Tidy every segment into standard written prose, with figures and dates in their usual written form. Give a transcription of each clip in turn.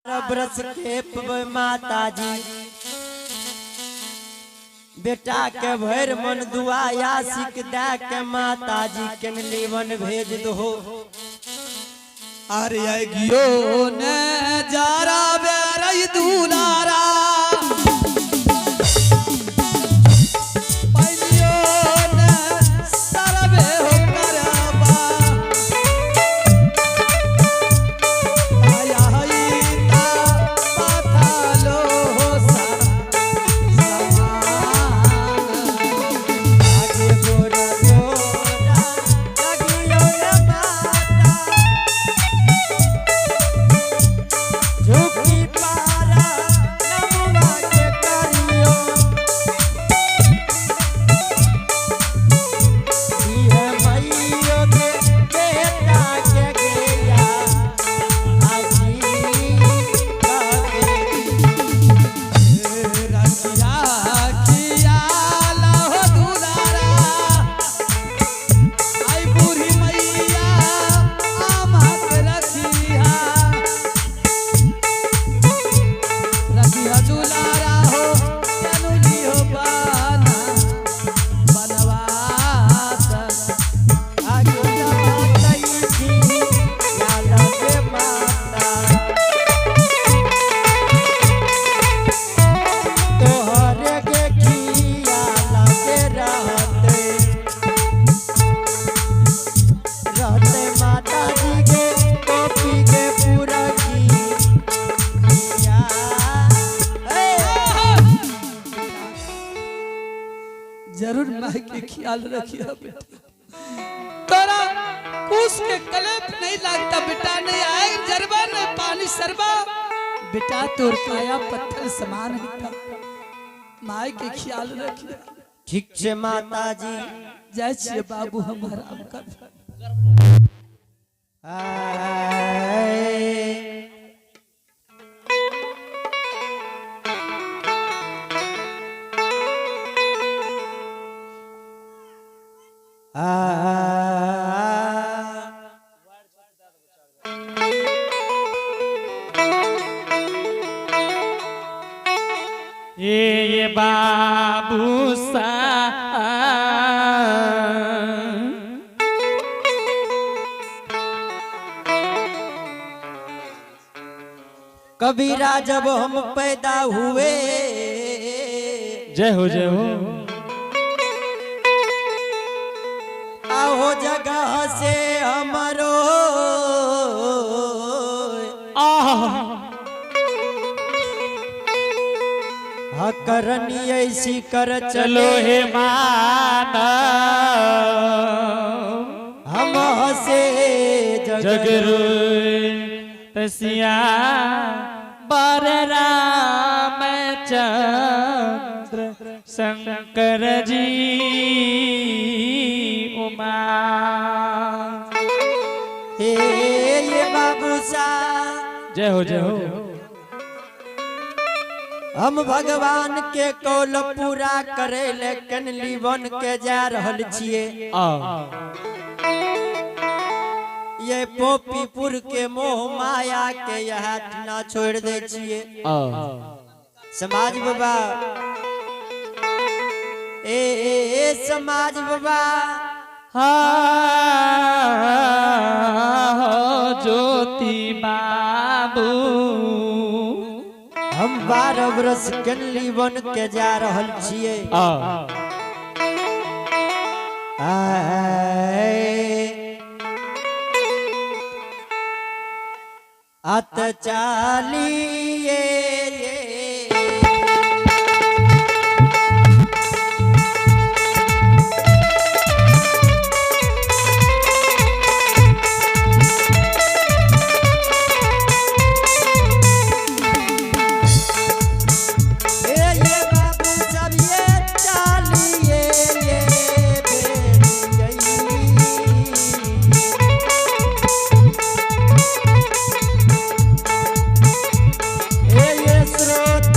बरस के माता जी बेटा के भैर मन दुआया सिक दे के माता जी के लीवन भेज दो। अरे गियो ने जारा बेरई दुलारा जरूर माँ के ख्याल रखिए बेटा। तोरा कुछ के कलेप नहीं लगता बेटा, नहीं आए जरबा नहीं पानी सरबा बेटा, तोर काया पत्थर समान है। माँ के ख्याल रखिए। ठीक से माता जी जय श्री बाबू हमारा कर। ये बाबू सा कबीरा जब हम पैदा हुए, जय हो जय हो, आओ जगह से हमरो करनी ऐसी कर चलो हे माना हम हसे जगरो तसिया बर राम चंद्र शंकर जी उमा। हे ये बाबू सा जय हो जय हो। हम भगवान के कौल पूरा करे लेकिन लीवन के जा रहल छिए। ये पोपीपुर के मोह माया के यहाँ ना छोड़ दे छिए। समाज बाबा ए समाज बाबा ज्योति बाबू हम 12 वर्ष के लीवन के जा रहल छिए। अत चालिए स्रोत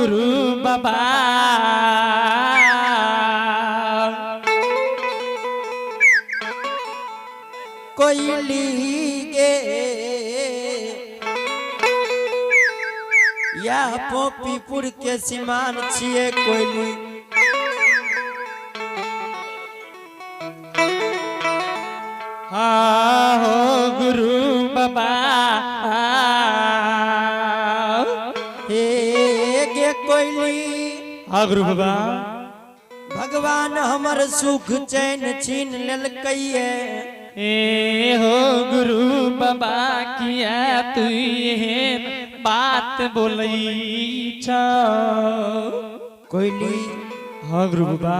गुरु बाबा कोयली गे या पोपीपुर के सीमान छिए कोयली हाँ हो गुरु बाबा हे गे कोयली हाँ गुरु बाबा भगवान हमर सुख चैन छीन लेलकैये ए हो गुरु बाबा किया तू एहन बात बोलई छ कोयली हाँ गुरु बाबा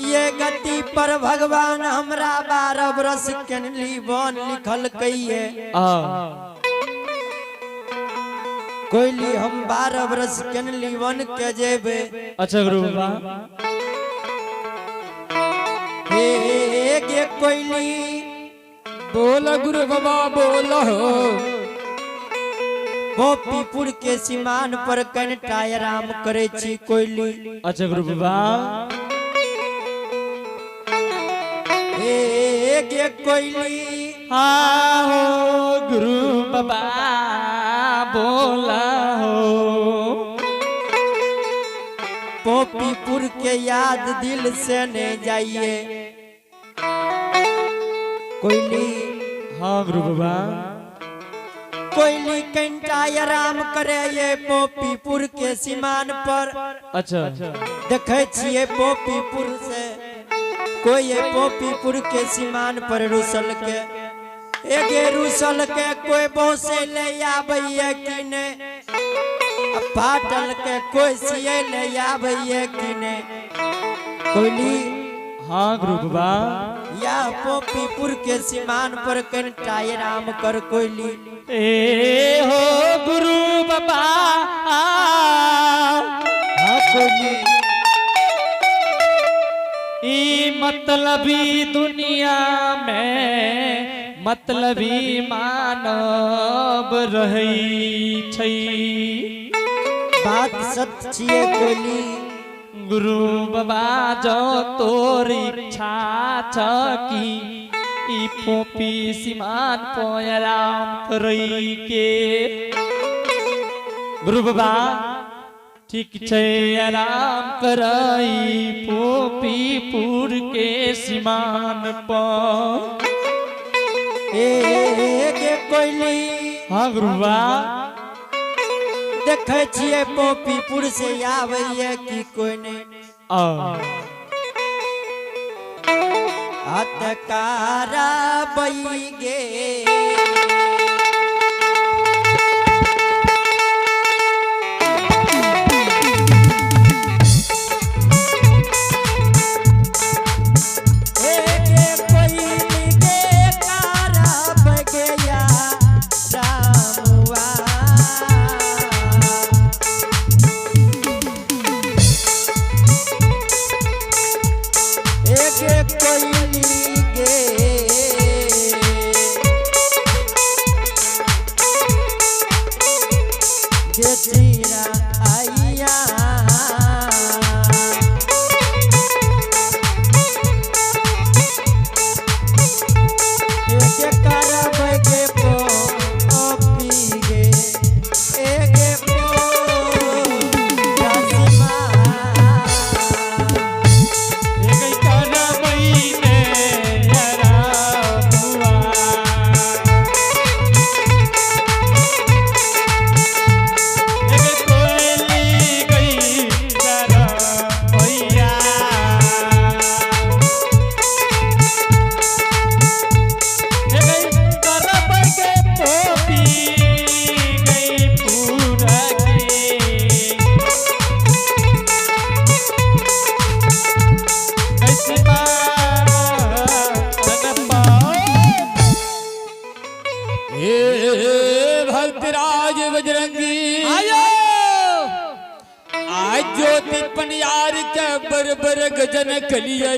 ये गति पर भगवान हमरा 12 बरस केनली बन लिखल कहिए कोयली हम 12 बरस केनली बन के जेबे अच्छा गुरु बाबा हे गे कोयली बोल गुरु बाबा बोल हो गोपीपुर के सीमान पर कनटा आराम करे छी कोयली अच्छा गुरु बाबा हे गे कोयली हाँ हो गुरु बाबा बोला हो गोपीपुर के याद दिल से ने जाइए कोयली हाँ गुरु बाबा कोयली कंटा आराम करे ये गोपीपुर के सीमान पर अच्छा देखे छिए गोपीपुर से कोई ये गोपीपुर के सीमान पर रुसल के एगे रुसल के कोई बोसे ले आबैये कि ने फाटल के कोई सिए ले आबैये कि ने कोयली हाँ गुरु बाबा या गोपीपुर के सीमान पर कंटा आराम कर कोयली ए हो गुरु बाबा हाँ कोयली ई मतलबी दुनिया में मतलबी मानव रही छै बात सच छिए कोयली गुरु बाबा जो तोर इच्छा छ कि ई पोपी सीमान पर आराम करई के गुरु बाबा ठीक छै आराम करई पोपीपुर के सीमान पर ए गे कोयली हाँ गुरु बाबा देखे छिए गोपीपुर से आबैये कि कोई नहीं हतकारा बई गे भक्तराज बजरंगी आयो आज ज्योति पनियार के बर बर गजन कलिया।